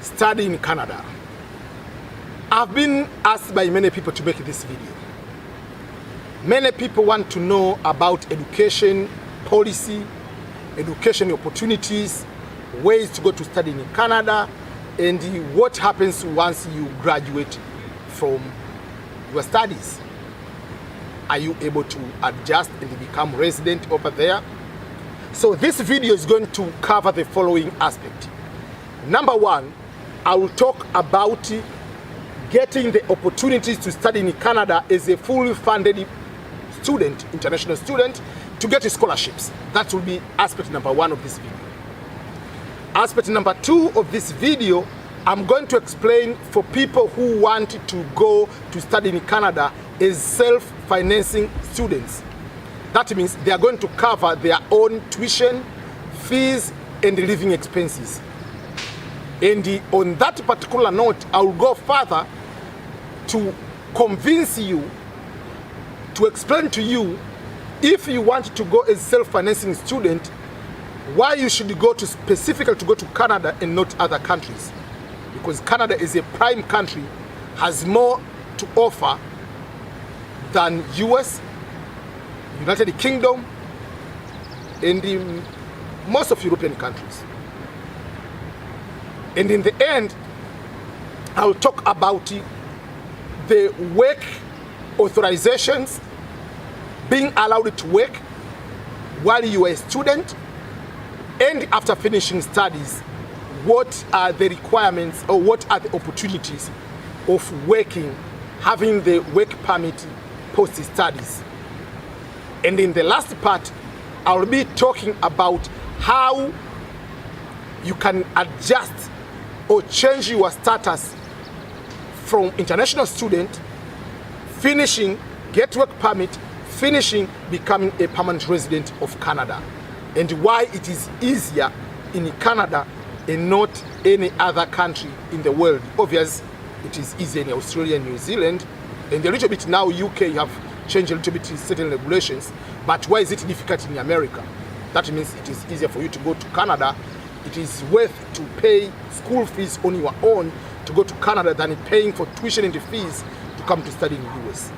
study in Canada. I've been asked by many people to make this video. Many people want to know about education policy, education opportunities, ways to go to study in Canada, and what happens once you graduate from your studies. Are you able to adjust and become resident over there? So this video is going to cover the following aspect. Number one, I will talk about getting the opportunities to study in Canada as a fully funded student, international student, to get scholarships. That will be aspect number one of this video. Aspect number two of this video, I'm going to explain for people who want to go to study in Canada as self-financing students. That means they are going to cover their own tuition, fees, and living expenses. And on that particular note, I will go further to convince you, to explain to you, if you want to go as self-financing student, why you should go to specifically to go to Canada and not other countries. Because Canada is a prime country, has more to offer than US, United Kingdom, and most of European countries. And in the end, I'll talk about the work authorizations, being allowed to work while you are a student, and after finishing studies, what are the requirements or what are the opportunities of working, having the work permit post-studies. And in the last part, I'll be talking about how you can adjust or change your status from international student, finishing, get work permit, finishing, becoming a permanent resident of Canada, and why it is easier in Canada and not any other country in the world. Obviously, it is easier in Australia and New Zealand, and a little bit now UK have changed a little bit certain regulations, but why is it difficult in America? That means it is easier for you to go to Canada. It is worth to pay school fees on your own to go to Canada than paying for tuition and fees to come to study in the US.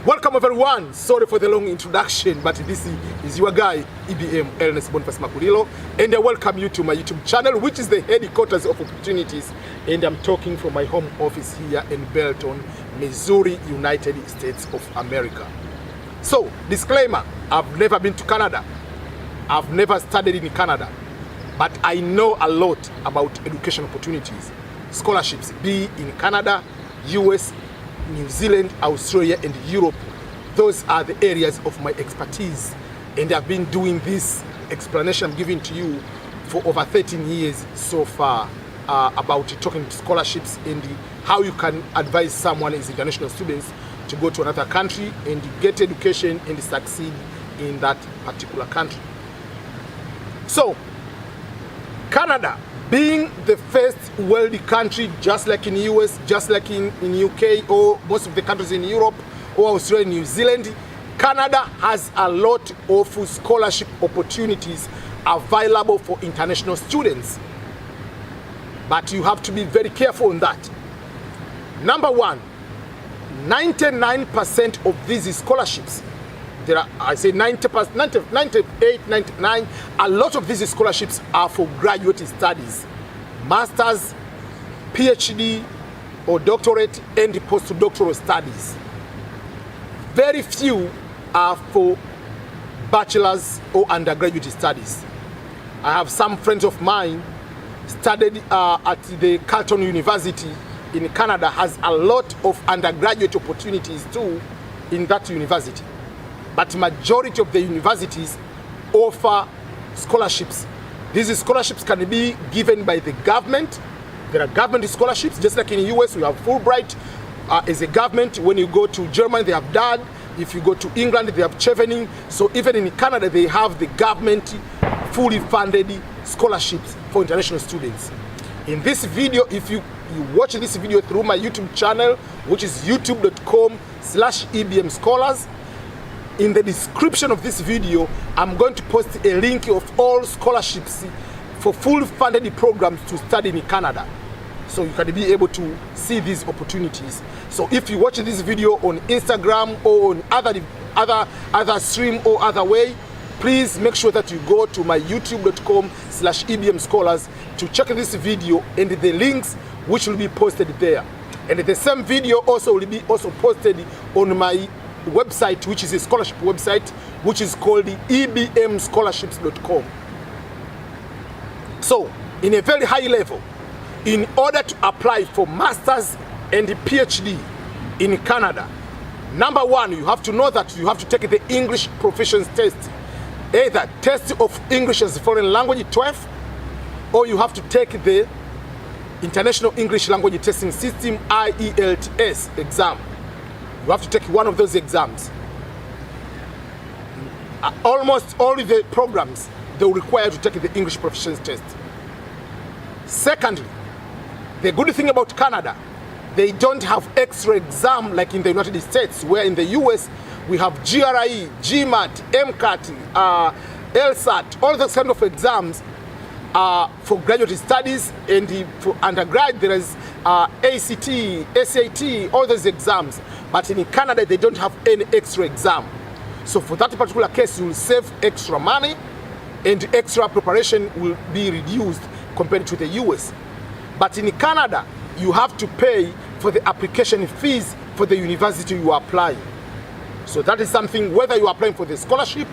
Welcome everyone. Sorry for the long introduction, but this is your guy, EBMSCHOLARS, and I welcome you to my YouTube channel, which is the headquarters of opportunities, and I'm talking from my home office here in Belton, Missouri, United States of America. So, disclaimer, I've never been to Canada. I've never studied in Canada, but I know a lot about education opportunities, scholarships, be in Canada, US, New Zealand, Australia, and Europe. Those are the areas of my expertise, and I've been doing this explanation I'm giving to you for over 13 years so far about talking scholarships and how you can advise someone as international students to go to another country and get education and succeed in that particular country. So, Canada, being the first world country, just like in US, just like in UK, or most of the countries in Europe, or Australia, New Zealand, Canada has a lot of scholarship opportunities available for international students. But you have to be very careful on that. Number one, 99% of these scholarships, there are, I say 90%, 98, 99, a lot of these scholarships are for graduate studies, master's, PhD, or doctorate, and postdoctoral studies. Very few are for bachelor's or undergraduate studies. I have some friends of mine studied at the Carleton University in Canada, has a lot of undergraduate opportunities too in that university. But majority of the universities offer scholarships. These scholarships can be given by the government. There are government scholarships, just like in the US, we have Fulbright as a government. When you go to Germany, they have DAD. If you go to England, they have Chevening. So even in Canada, they have the government fully funded scholarships for international students. In this video, if you watch this video through my YouTube channel, which is youtube.com/EBMSCHOLARS, in the description of this video, I'm going to post a link of all scholarships for full funded programs to study in Canada. so you can be able to see these opportunities. So if you watch this video on Instagram or on other stream or other way, please make sure that you go to my youtube.com/EBMSCHOLARS to check this video and the links which will be posted there. And the same video also will be posted on my website, which is a scholarship website, which is called the EBMSCHOLARShips.com. So, in a very high level, in order to apply for Masters and PhD in Canada, number one, you have to know that you have to take the English proficiency test, either test of English as a foreign language 12, or you have to take the International English Language Testing System IELTS exam. You have to take one of those exams. Almost all of the programs, they will require you to take the English proficiency test. Secondly, the good thing about Canada, they don't have extra exam like in the United States, where in the US we have GRE, GMAT, MCAT, LSAT, all those kind of exams for graduate studies, and for undergrad there is ACT, SAT, all those exams. But in Canada they don't have any extra exam. So for that particular case you will save extra money and extra preparation will be reduced compared to the US. But in Canada you have to pay for the application fees for the university you are applying. So that is something, whether you are applying for the scholarship,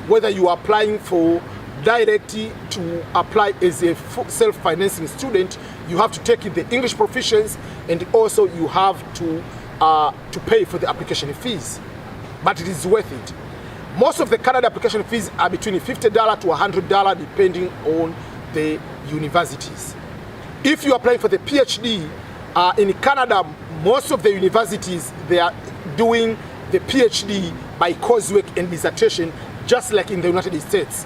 whether you are applying for directly to apply as a self-financing student, you have to take the English proficiency, and also you have to pay for the application fees. But it is worth it. Most of the Canada application fees are between $50 to $100 depending on the universities. If you are applying for the PhD in Canada, most of the universities, they are doing the PhD by coursework and dissertation, just like in the United States.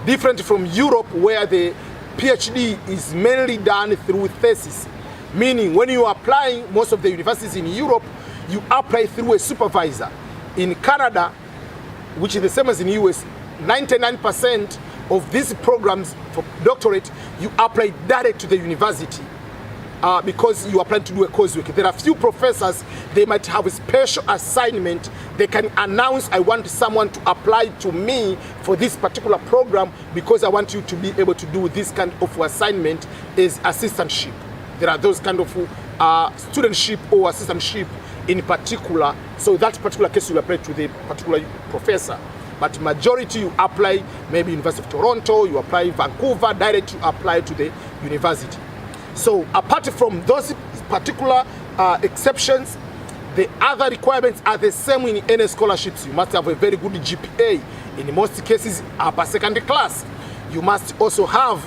Different from Europe, where the PhD is mainly done through thesis. Meaning when you are applying, most of the universities in Europe, you apply through a supervisor. In Canada, which is the same as in US, 99% of these programs for doctorate, you apply direct to the university because you are planning to do a coursework. There are few professors, they might have a special assignment. They can announce, I want someone to apply to me for this particular program because I want you to be able to do this kind of assignment as assistantship. There are those kind of studentship or assistantship in particular. So that particular case you apply to the particular professor. But majority you apply maybe University of Toronto, you apply Vancouver, direct you apply to the university. So apart from those particular exceptions, the other requirements are the same in any scholarships. You must have a very good GPA. In most cases, upper secondary class. You must also have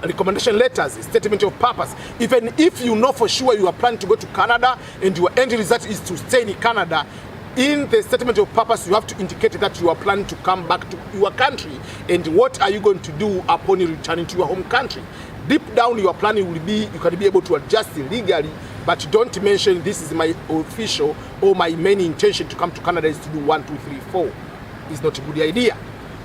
recommendation letters, statement of purpose. Even if you know for sure you are planning to go to Canada and your end result is to stay in Canada, in the statement of purpose you have to indicate that you are planning to come back to your country and what are you going to do upon returning to your home country. Deep down your planning will be, you can be able to adjust legally, but don't mention this is my official or my main intention to come to Canada is to do 1, 2, 3, 4. It's not a good idea,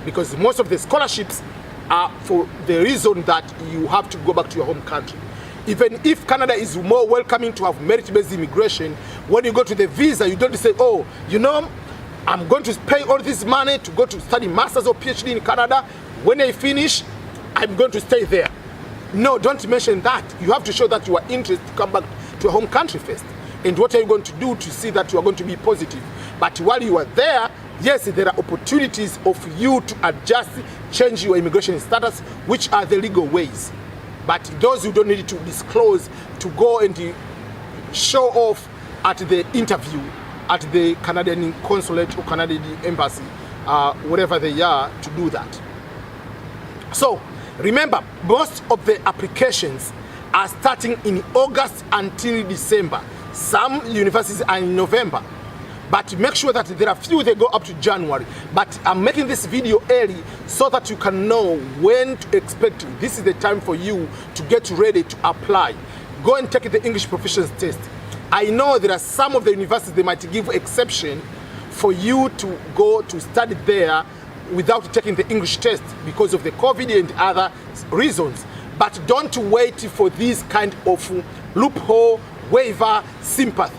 because most of the scholarships are for the reason that you have to go back to your home country. Even if Canada is more welcoming to have merit-based immigration, when you go to the visa, you don't say, oh, you know, I'm going to pay all this money to go to study Masters or PhD in Canada. When I finish, I'm going to stay there. No, don't mention that. You have to show that you are interested to come back to your home country first. And what are you going to do to see that you are going to be positive? But while you are there, yes, there are opportunities of you to adjust, change your immigration status, which are the legal ways. But those you don't need to disclose to go and show off at the interview at the Canadian consulate or Canadian embassy, wherever they are, to do that. So remember, most of the applications are starting in August until December. Some universities are in November. But make sure that there are few that go up to January. But I'm making this video early so that you can know when to expect. This is the time for you to get ready to apply. Go and take the English proficiency test. I know there are some of the universities, they might give exception for you to go to study there without taking the English test because of the COVID and other reasons. But don't wait for this kind of loophole, waiver, sympathy.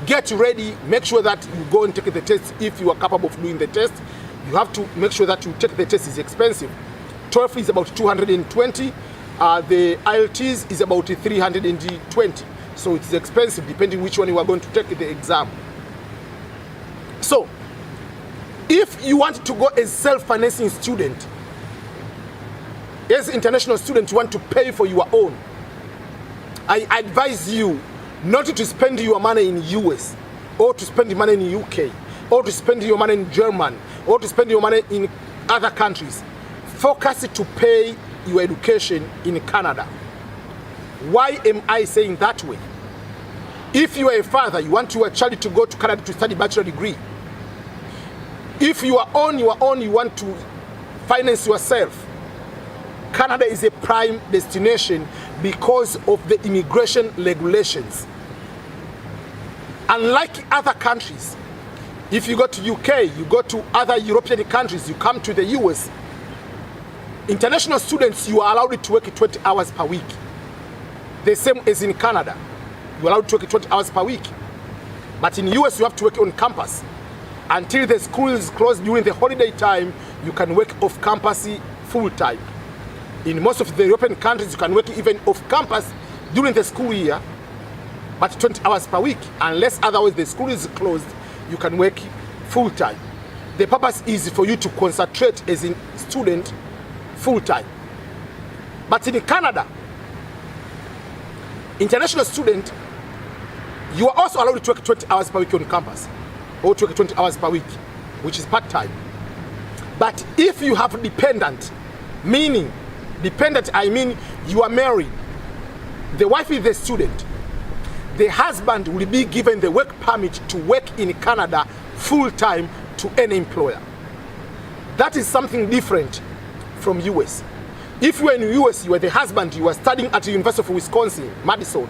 Get ready, make sure that you go and take the test if you are capable of doing the test. You have to make sure that you take the test. Is expensive. TOEFL is about 220. The IELTS is about 320. So it's expensive depending which one you are going to take the exam. So if you want to go as self-financing student, as international student, you want to pay for your own, I advise you not to spend your money in US, or to spend money in UK, or to spend your money in Germany, or to spend your money in other countries. Focus to pay your education in Canada. Why am I saying that way? If you are a father, you want your child to go to Canada to study bachelor degree. If you are on your own, you want to finance yourself, Canada is a prime destination because of the immigration regulations. Unlike other countries, if you go to UK, you go to other European countries, you come to the US, international students, you are allowed to work 20 hours per week. The same as in Canada. You are allowed to work 20 hours per week. But in US, you have to work on campus. Until the school is closed during the holiday time, you can work off campus full time. In most of the European countries, you can work even off campus during the school year, but 20 hours per week. Unless otherwise the school is closed, you can work full time. The purpose is for you to concentrate as a student full time. But in Canada, international student, you are also allowed to work 20 hours per week on campus, or to work 20 hours per week, which is part-time. But if you have dependent, meaning dependent, I mean you are married, the wife is the student, the husband will be given the work permit to work in Canada full-time to any employer. That is something different from US. If you are in the US, you are the husband, you are studying at the University of Wisconsin, Madison,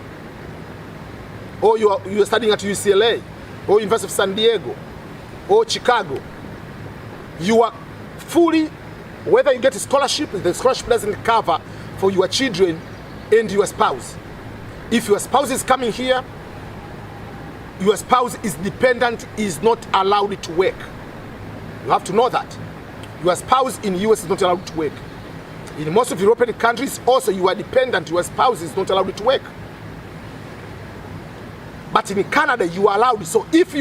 or you are studying at UCLA, or University of San Diego, or Chicago, you are fully, whether you get a scholarship, the scholarship doesn't cover for your children and your spouse. If your spouse is coming here, your spouse is dependent, is not allowed to work. You have to know that. Your spouse in the US is not allowed to work. In most of European countries, also you are dependent, your spouse is not allowed to work. But in Canada, you are allowed. So if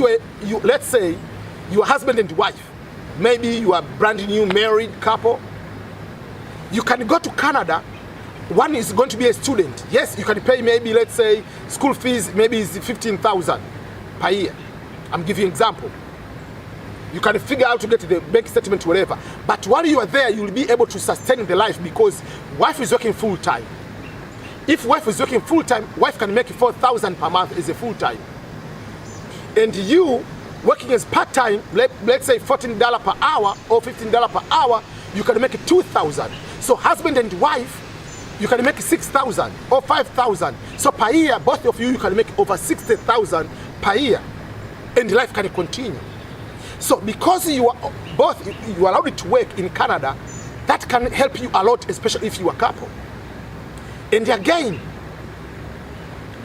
let's say your husband and wife, maybe you are brand new married couple, you can go to Canada. One is going to be a student. Yes, you can pay maybe, let's say, school fees, maybe it's 15,000 per year. I'm giving you an example. You can figure out to get the bank statement, whatever. But while you are there, you will be able to sustain the life because wife is working full time. If wife is working full time, wife can make 4,000 per month as a full time. And you working as part time, let's say $14 per hour or $15 per hour, you can make 2,000. So husband and wife, you can make 6,000 or 5,000. So per year, both of you can make over 60,000 per year, and life can continue. So because you are allowed to work in Canada, that can help you a lot, especially if you are a couple. And again,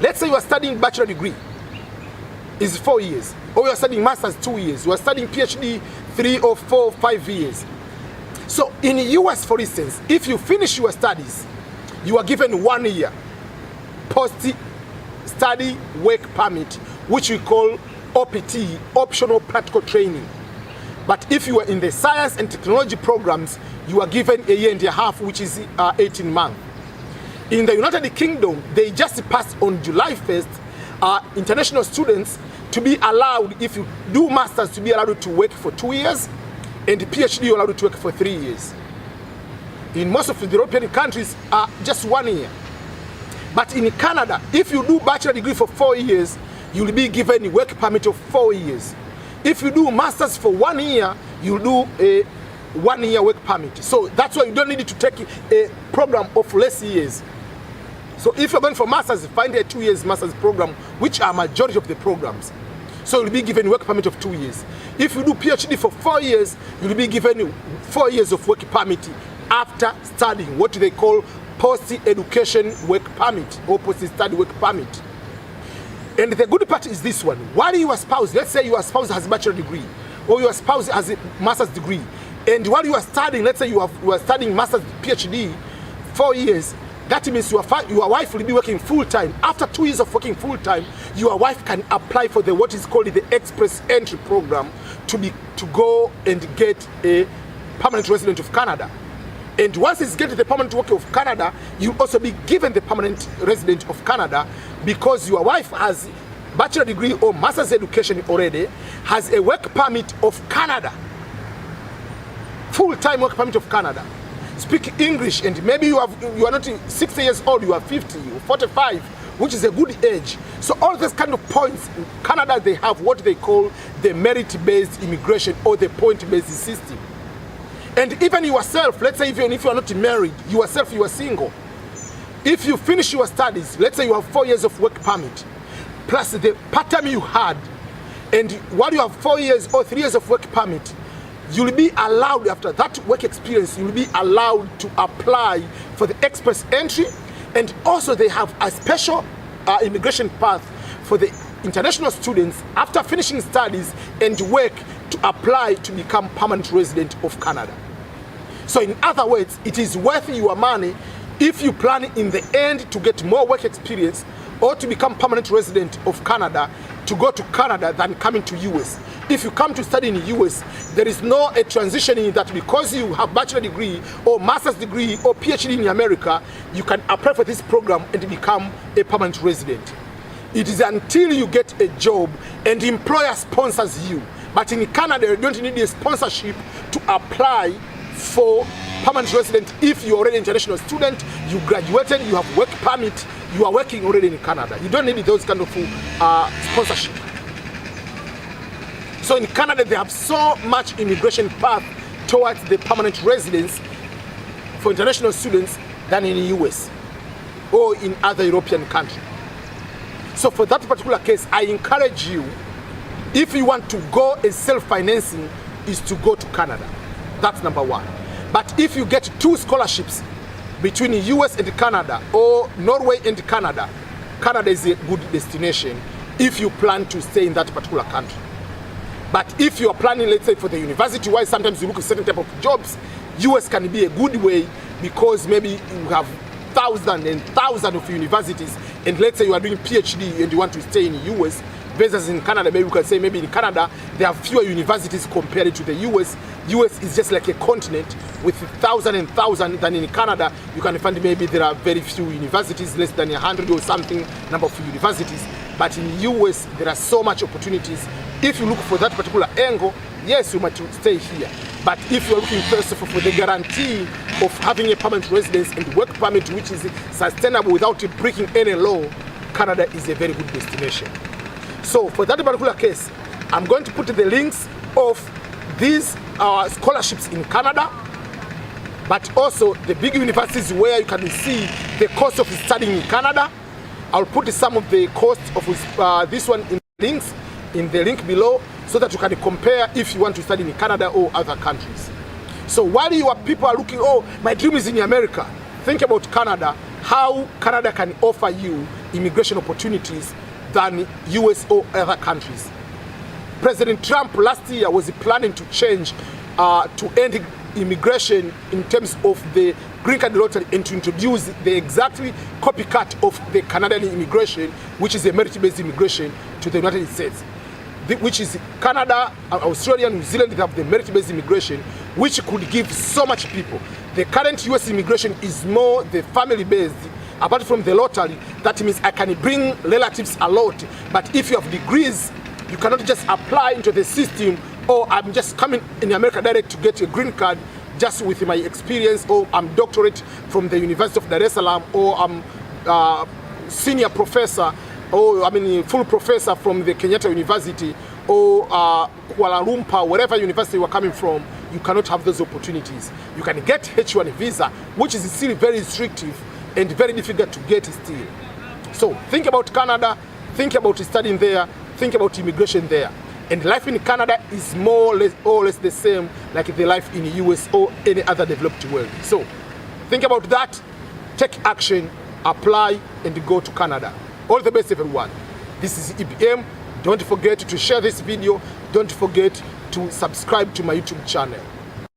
let's say you are studying bachelor degree, is 4 years, or you are studying master's 2 years, you are studying PhD 3 or 4 or 5 years. So in the US, for instance, if you finish your studies, you are given 1 year post-study work permit, which we call OPT, optional practical training. But if you are in the science and technology programs, you are given 1.5 years, which is 18 months. In the United Kingdom, they just passed on July 1st, international students to be allowed, if you do masters, to be allowed to work for 2 years, and the PhD you're allowed to work for 3 years. In most of the European countries, just 1 year. But in Canada, if you do bachelor degree for 4 years, you'll be given a work permit of 4 years. If you do masters for 1 year, you'll do a 1 year work permit. So that's why you don't need to take a program of less years. So if you're going for masters, find a 2 years masters program, which are majority of the programs. So you'll be given a work permit of 2 years. If you do PhD for 4 years, you'll be given 4 years of work permit after studying what they call post-education work permit or post-study work permit. And the good part is this one. While your spouse, let's say your spouse has a bachelor degree or your spouse has a master's degree, and while you are studying, let's say you are studying master's PhD 4 years, that means your wife will be working full-time. After 2 years of working full-time, your wife can apply for what is called the Express Entry Program to go and get a permanent resident of Canada. And once it's get the permanent worker of Canada, you'll also be given the permanent resident of Canada, because your wife has bachelor degree or master's education already, has a work permit of Canada, full-time work permit of Canada. Speak English, and maybe you are not 60 years old, you are 50 or 45, which is a good age. So all these kind of points, in Canada they have what they call the merit-based immigration or the point-based system. And even yourself, let's say even if you are not married, yourself you are single, if you finish your studies, let's say you have 4 years of work permit, plus the part-time you had, and while you have 4 years or 3 years of work permit, you'll be allowed, after that work experience, you'll be allowed to apply for the express entry. And also they have a special immigration path for the international students after finishing studies and work to apply to become permanent resident of Canada. So in other words, it is worth your money if you plan in the end to get more work experience or to become permanent resident of Canada, to go to Canada than coming to US. If you come to study in the US, there is no a transition in that because you have bachelor degree or master's degree or PhD in America, you can apply for this program and become a permanent resident. It is until you get a job and the employer sponsors you. But in Canada, you don't need a sponsorship to apply for permanent resident. If you're already an international student, you graduated, you have work permit, you are working already in Canada. You don't need those kind of sponsorship. So in Canada, they have so much immigration path towards the permanent residence for international students than in the US or in other European countries. So for that particular case, I encourage you, if you want to go as self-financing, is to go to Canada. That's number one. But if you get 2 scholarships between the US and Canada or Norway and Canada, Canada is a good destination if you plan to stay in that particular country. But if you are planning, let's say for the university, why sometimes you look at certain type of jobs, US can be a good way because maybe you have thousands and thousands of universities, and let's say you are doing PhD and you want to stay in the US, versus in Canada, maybe we can say maybe in Canada there are fewer universities compared to the US. US is just like a continent with thousands and thousands. Than in Canada, you can find maybe there are very few universities, less than 100 or something number of universities. But in US, there are so much opportunities. If you look for that particular angle, yes, you might stay here. But if you're looking first of all for the guarantee of having a permanent residence and work permit which is sustainable without breaking any law, Canada is a very good destination. So for that particular case, I'm going to put the links of these scholarships in Canada, but also the big universities where you can see the cost of studying in Canada. I'll put some of the costs of this one in the link below, so that you can compare if you want to study in Canada or other countries. So while your people are looking, oh, my dream is in America, think about Canada, how Canada can offer you immigration opportunities than US or other countries. President Trump last year was planning to change to end immigration in terms of the green card lottery and to introduce the exactly copycat of the Canadian immigration, which is a merit-based immigration, to the United States, which is Canada, Australia, New Zealand. They have the merit-based immigration, which could give so much people. The current US immigration is more the family-based. Apart from the lottery, that means I can bring relatives a lot. But if you have degrees, you cannot just apply into the system, or I'm just coming in America direct to get a green card just with my experience, or I'm doctorate from the University of Dar es Salaam, or I'm senior professor, or full professor from the Kenyatta University, or Kuala Lumpur, wherever university you are coming from. You cannot have those opportunities. You can get H1 visa, which is still very restrictive and very difficult to get still. So think about Canada, think about studying there, think about immigration there. And life in Canada is more or less the same like the life in the US or any other developed world. So think about that. take action, apply, and go to Canada. All the best, everyone. This is EBM. Don't forget to share this video. Don't forget to subscribe to my YouTube channel.